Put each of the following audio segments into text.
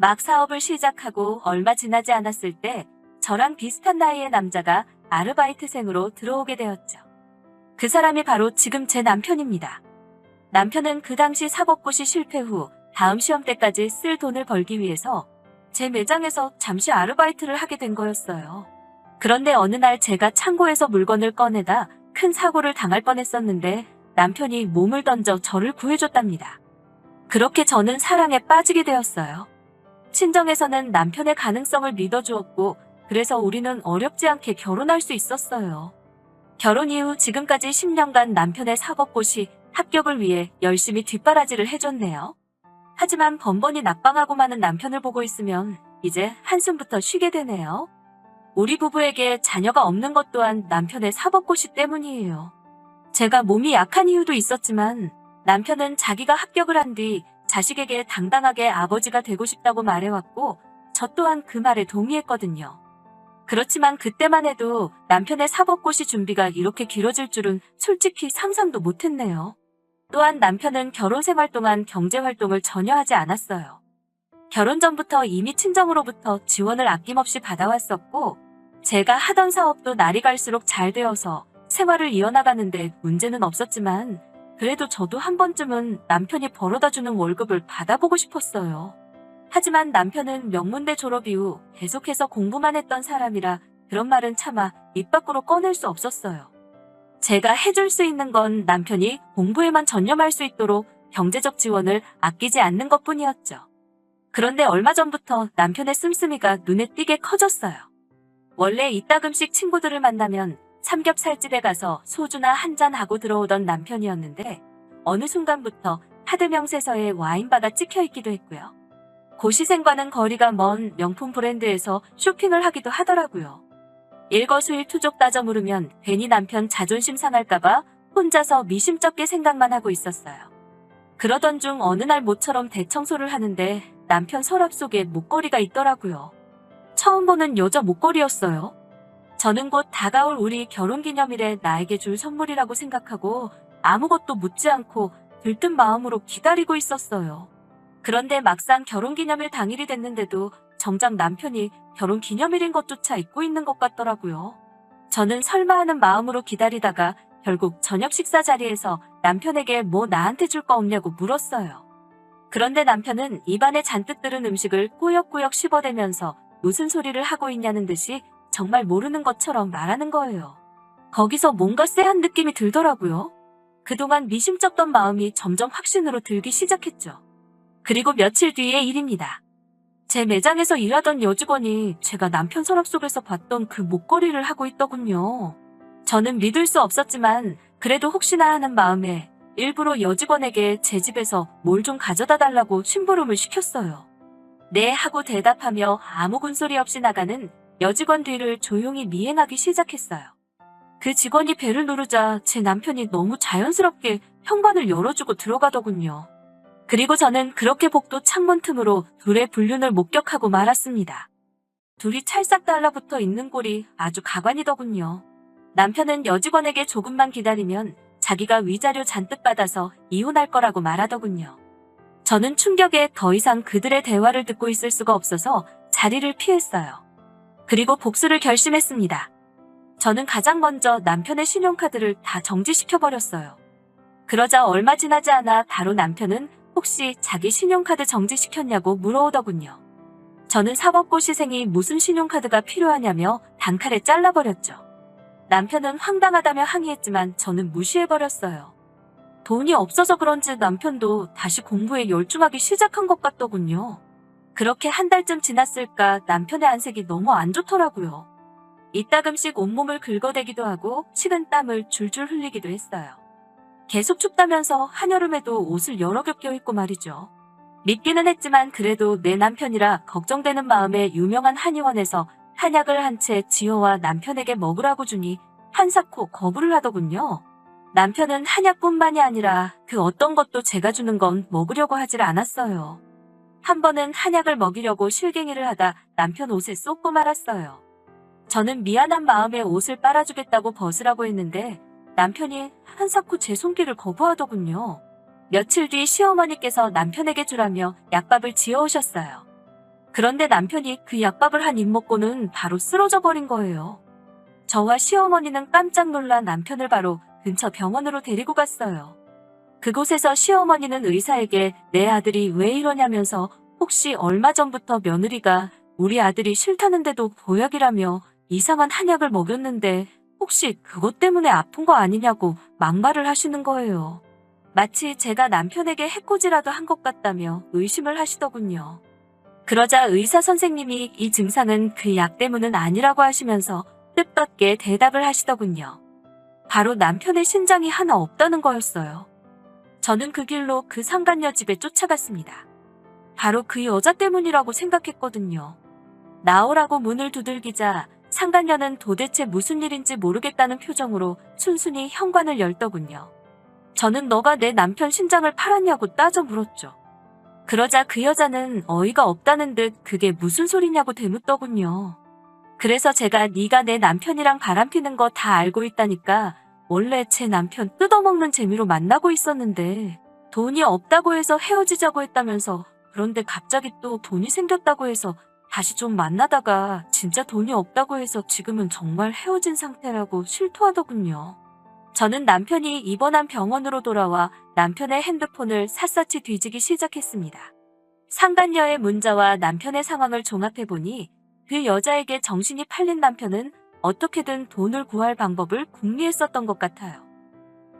막 사업을 시작하고 얼마 지나지 않았을 때 저랑 비슷한 나이의 남자가 아르바이트생으로 들어오게 되었죠. 그 사람이 바로 지금 제 남편입니다. 남편은 그 당시 사법고시 실패 후 다음 시험 때까지 쓸 돈을 벌기 위해서 제 매장에서 잠시 아르바이트를 하게 된 거였어요. 그런데 어느 날 제가 창고에서 물건을 꺼내다 큰 사고를 당할 뻔했었는데 남편이 몸을 던져 저를 구해줬답니다. 그렇게 저는 사랑에 빠지게 되었어요. 친정에서는 남편의 가능성을 믿어주었고 그래서 우리는 어렵지 않게 결혼할 수 있었어요. 결혼 이후 지금까지 10년간 남편의 사법고시 합격을 위해 열심히 뒷바라지를 해줬네요. 하지만 번번이 낙방하고 마는 남편을 보고 있으면 이제 한숨부터 쉬게 되네요. 우리 부부에게 자녀가 없는 것 또한 남편의 사법고시 때문이에요. 제가 몸이 약한 이유도 있었지만 남편은 자기가 합격을 한 뒤 자식에게 당당하게 아버지가 되고 싶다고 말해왔고 저 또한 그 말에 동의했거든요. 그렇지만 그때만 해도 남편의 사법고시 준비가 이렇게 길어질 줄은 솔직히 상상도 못했네요. 또한 남편은 결혼 생활 동안 경제활동을 전혀 하지 않았어요. 결혼 전부터 이미 친정으로부터 지원을 아낌없이 받아왔었고 제가 하던 사업도 날이 갈수록 잘 되어서 생활을 이어나가는데 문제는 없었지만 그래도 저도 한 번쯤은 남편이 벌어다주는 월급을 받아보고 싶었어요. 하지만 남편은 명문대 졸업 이후 계속해서 공부만 했던 사람이라 그런 말은 차마 입 밖으로 꺼낼 수 없었어요. 제가 해줄 수 있는 건 남편이 공부에만 전념할 수 있도록 경제적 지원을 아끼지 않는 것뿐이었죠. 그런데 얼마 전부터 남편의 씀씀이가 눈에 띄게 커졌어요. 원래 이따금씩 친구들을 만나면 삼겹살집에 가서 소주나 한잔 하고 들어오던 남편이었는데 어느 순간부터 카드 명세서에 와인바가 찍혀있기도 했고요. 고시생과는 거리가 먼 명품 브랜드에서 쇼핑을 하기도 하더라고요. 일거수일투족 따져 물으면 괜히 남편 자존심 상할까봐 혼자서 미심쩍게 생각만 하고 있었어요. 그러던 중 어느 날 모처럼 대청소를 하는데 남편 서랍 속에 목걸이가 있더라고요. 처음 보는 여자 목걸이였어요. 저는 곧 다가올 우리 결혼기념일에 나에게 줄 선물이라고 생각하고 아무것도 묻지 않고 들뜬 마음으로 기다리고 있었어요. 그런데 막상 결혼기념일 당일이 됐는데도 정작 남편이 결혼기념일인 것조차 잊고 있는 것 같더라고요. 저는 설마 하는 마음으로 기다리다가 결국 저녁 식사 자리에서 남편에게 뭐 나한테 줄 거 없냐고 물었어요. 그런데 남편은 입안에 잔뜩 들은 음식을 꾸역꾸역 씹어대면서 무슨 소리를 하고 있냐는 듯이 정말 모르는 것처럼 말하는 거예요. 거기서 뭔가 쎄한 느낌이 들더라고요. 그동안 미심쩍던 마음이 점점 확신으로 들기 시작했죠. 그리고 며칠 뒤의 일입니다. 제 매장에서 일하던 여직원이 제가 남편 서랍 속에서 봤던 그 목걸이를 하고 있더군요. 저는 믿을 수 없었지만 그래도 혹시나 하는 마음에 일부러 여직원에게 제 집에서 뭘 좀 가져다 달라고 심부름을 시켰어요. 네 하고 대답하며 아무 군소리 없이 나가는 여직원 뒤를 조용히 미행하기 시작했어요. 그 직원이 벨을 누르자 제 남편이 너무 자연스럽게 현관을 열어주고 들어가더군요. 그리고 저는 그렇게 복도 창문 틈으로 둘의 불륜을 목격하고 말았습니다. 둘이 찰싹 달라붙어 있는 꼴이 아주 가관이더군요. 남편은 여직원에게 조금만 기다리면 자기가 위자료 잔뜩 받아서 이혼할 거라고 말하더군요. 저는 충격에 더 이상 그들의 대화를 듣고 있을 수가 없어서 자리를 피했어요. 그리고 복수를 결심했습니다. 저는 가장 먼저 남편의 신용카드를 다 정지시켜버렸어요. 그러자 얼마 지나지 않아 바로 남편은 혹시 자기 신용카드 정지시켰냐고 물어오더군요. 저는 사법고시생이 무슨 신용카드가 필요하냐며 단칼에 잘라버렸죠. 남편은 황당하다며 항의했지만 저는 무시해버렸어요. 돈이 없어서 그런지 남편도 다시 공부에 열중하기 시작한 것 같더군요. 그렇게 한 달쯤 지났을까 남편의 안색이 너무 안 좋더라고요. 이따금씩 온몸을 긁어대기도 하고 식은 땀을 줄줄 흘리기도 했어요. 계속 춥다면서 한여름에도 옷을 여러 겹 껴입고 말이죠. 믿기는 했지만 그래도 내 남편이라 걱정되는 마음에 유명한 한의원에서 한약을 한 채 지효와 남편에게 먹으라고 주니 한사코 거부를 하더군요. 남편은 한약뿐만이 아니라 그 어떤 것도 제가 주는 건 먹으려고 하질 않았어요. 한 번은 한약을 먹이려고 실갱이를 하다 남편 옷에 쏟고 말았어요. 저는 미안한 마음에 옷을 빨아주겠다고 벗으라고 했는데 남편이 한사코 제 손길을 거부하더군요. 며칠 뒤 시어머니께서 남편에게 주라며 약밥을 지어오셨어요. 그런데 남편이 그 약밥을 한 입 먹고는 바로 쓰러져 버린 거예요. 저와 시어머니는 깜짝 놀라 남편을 바로 근처 병원으로 데리고 갔어요. 그곳에서 시어머니는 의사에게 내 아들이 왜 이러냐면서 혹시 얼마 전부터 며느리가 우리 아들이 싫다는데도 보약이라며 이상한 한약을 먹였는데 혹시 그것 때문에 아픈 거 아니냐고 막말을 하시는 거예요. 마치 제가 남편에게 해코지라도 한 것 같다며 의심을 하시더군요. 그러자 의사 선생님이 이 증상은 그 약 때문은 아니라고 하시면서 뜻밖의 대답을 하시더군요. 바로 남편의 신장이 하나 없다는 거였어요. 저는 그 길로 그 상간녀 집에 쫓아갔습니다. 바로 그 여자 때문이라고 생각했거든요. 나오라고 문을 두들기자 상간녀는 도대체 무슨 일인지 모르겠다는 표정으로 순순히 현관을 열더군요. 저는 너가 내 남편 신장을 팔았냐고 따져 물었죠. 그러자 그 여자는 어이가 없다는 듯 그게 무슨 소리냐고 되묻더군요. 그래서 제가 네가 내 남편이랑 바람피는 거 다 알고 있다니까 원래 제 남편 뜯어먹는 재미로 만나고 있었는데 돈이 없다고 해서 헤어지자고 했다면서 그런데 갑자기 또 돈이 생겼다고 해서 다시 좀 만나다가 진짜 돈이 없다고 해서 지금은 정말 헤어진 상태라고 실토하더군요. 저는 남편이 입원한 병원으로 돌아와 남편의 핸드폰을 샅샅이 뒤지기 시작했습니다. 상간녀의 문자와 남편의 상황을 종합해보니 그 여자에게 정신이 팔린 남편은 어떻게든 돈을 구할 방법을 궁리했었던 것 같아요.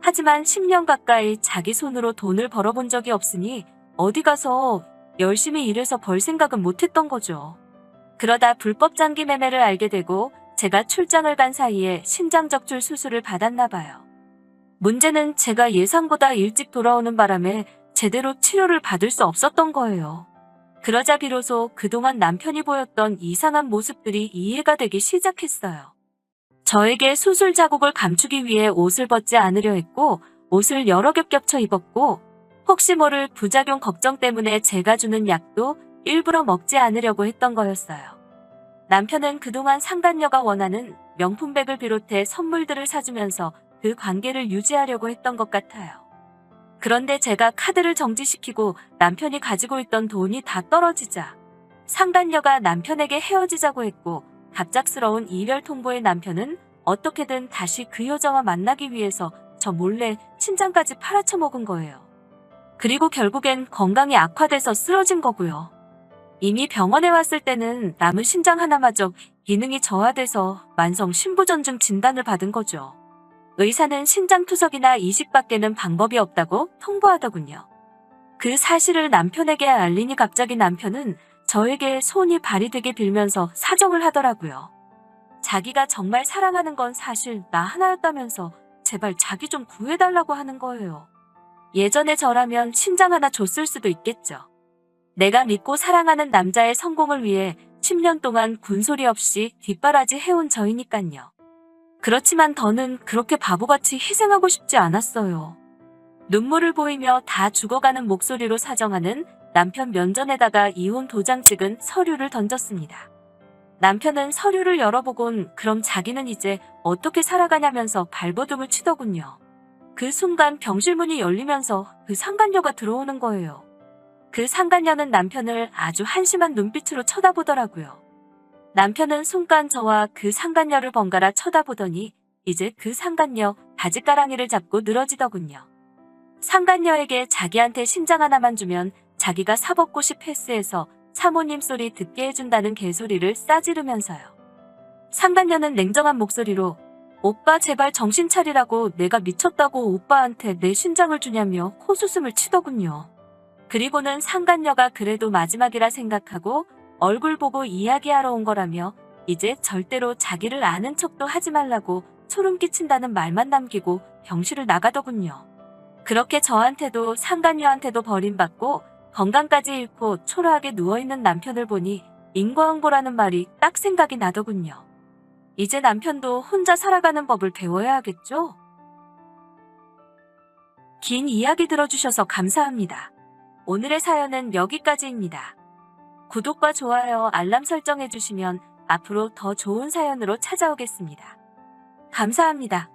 하지만 10년 가까이 자기 손으로 돈을 벌어본 적이 없으니 어디 가서 열심히 일해서 벌 생각은 못했던 거죠. 그러다 불법 장기 매매를 알게 되고 제가 출장을 간 사이에 신장적출 수술을 받았나 봐요. 문제는 제가 예상보다 일찍 돌아오는 바람에 제대로 치료를 받을 수 없었던 거예요. 그러자 비로소 그동안 남편이 보였던 이상한 모습들이 이해가 되기 시작했어요. 저에게 수술 자국을 감추기 위해 옷을 벗지 않으려 했고 옷을 여러 겹 겹쳐 입었고 혹시 모를 부작용 걱정 때문에 제가 주는 약도 일부러 먹지 않으려고 했던 거였어요. 남편은 그동안 상간녀가 원하는 명품백을 비롯해 선물들을 사주면서 그 관계를 유지하려고 했던 것 같아요. 그런데 제가 카드를 정지시키고 남편이 가지고 있던 돈이 다 떨어지자 상간녀가 남편에게 헤어지자고 했고 갑작스러운 이별 통보의 남편은 어떻게든 다시 그 여자와 만나기 위해서 저 몰래 신장까지 팔아쳐 먹은 거예요. 그리고 결국엔 건강이 악화돼서 쓰러진 거고요. 이미 병원에 왔을 때는 남은 신장 하나마저 기능이 저하돼서 만성 신부전증 진단을 받은 거죠. 의사는 신장 투석이나 이식밖에는 방법이 없다고 통보하더군요. 그 사실을 남편에게 알리니 갑자기 남편은 저에게 손이 발이 되게 빌면서 사정을 하더라고요. 자기가 정말 사랑하는 건 사실 나 하나였다면서 제발 자기 좀 구해달라고 하는 거예요. 예전에 저라면 신장 하나 줬을 수도 있겠죠. 내가 믿고 사랑하는 남자의 성공을 위해 10년 동안 군소리 없이 뒷바라지 해온 저이니깐요. 그렇지만 더는 그렇게 바보같이 희생하고 싶지 않았어요. 눈물을 보이며 다 죽어가는 목소리로 사정하는 남편 면전에다가 이혼 도장 찍은 서류를 던졌습니다. 남편은 서류를 열어보곤 그럼 자기는 이제 어떻게 살아가냐면서 발버둥을 치더군요. 그 순간 병실문이 열리면서 그 상간녀가 들어오는 거예요. 그 상간녀는 남편을 아주 한심한 눈빛으로 쳐다보더라고요. 남편은 순간 저와 그 상간녀를 번갈아 쳐다보더니 이제 그 상간녀 바지가랑이를 잡고 늘어지더군요. 상간녀에게 자기한테 신장 하나만 주면 자기가 사법고시 패스해서 사모님 소리 듣게 해준다는 개소리를 싸지르면서요. 상간녀는 냉정한 목소리로 오빠 제발 정신 차리라고 내가 미쳤다고 오빠한테 내 신장을 주냐며 코수슴을 치더군요. 그리고는 상간녀가 그래도 마지막이라 생각하고 얼굴 보고 이야기하러 온 거라며 이제 절대로 자기를 아는 척도 하지 말라고 소름 끼친다는 말만 남기고 병실을 나가더군요. 그렇게 저한테도 상간녀한테도 버림받고 건강까지 잃고 초라하게 누워있는 남편을 보니 인과응보라는 말이 딱 생각이 나더군요. 이제 남편도 혼자 살아가는 법을 배워야 하겠죠? 긴 이야기 들어주셔서 감사합니다. 오늘의 사연은 여기까지입니다. 구독과 좋아요, 알람 설정해주시면 앞으로 더 좋은 사연으로 찾아오겠습니다. 감사합니다.